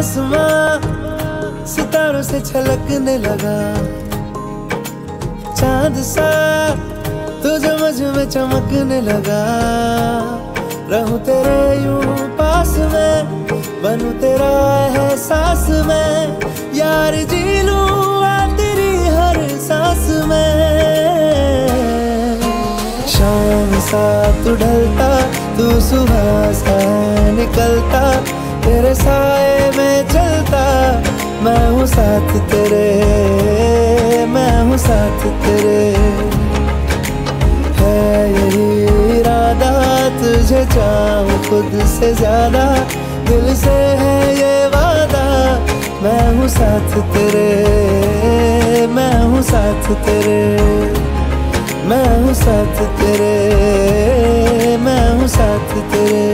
आसमां सितारों से छलकने लगा, चांद सा तुझे मुझ में चमकने लगा। रहूं तेरे यूं पास में, बनूं तेरा एहसास में, यार जी लूं तेरी हर सांस में। शाम सा तू ढलता, तू सुबह सा निकलता, तेरे साए में चलता, मैं हूँ साथ तेरे, मैं हूँ साथ तेरे। है यही इरादा तुझे चाहूं खुद से ज्यादा, दिल से है ये वादा, मैं हूँ साथ तेरे, मैं हूँ साथ तेरे, मैं हूँ साथ तेरे, मैं हूँ साथ तेरे।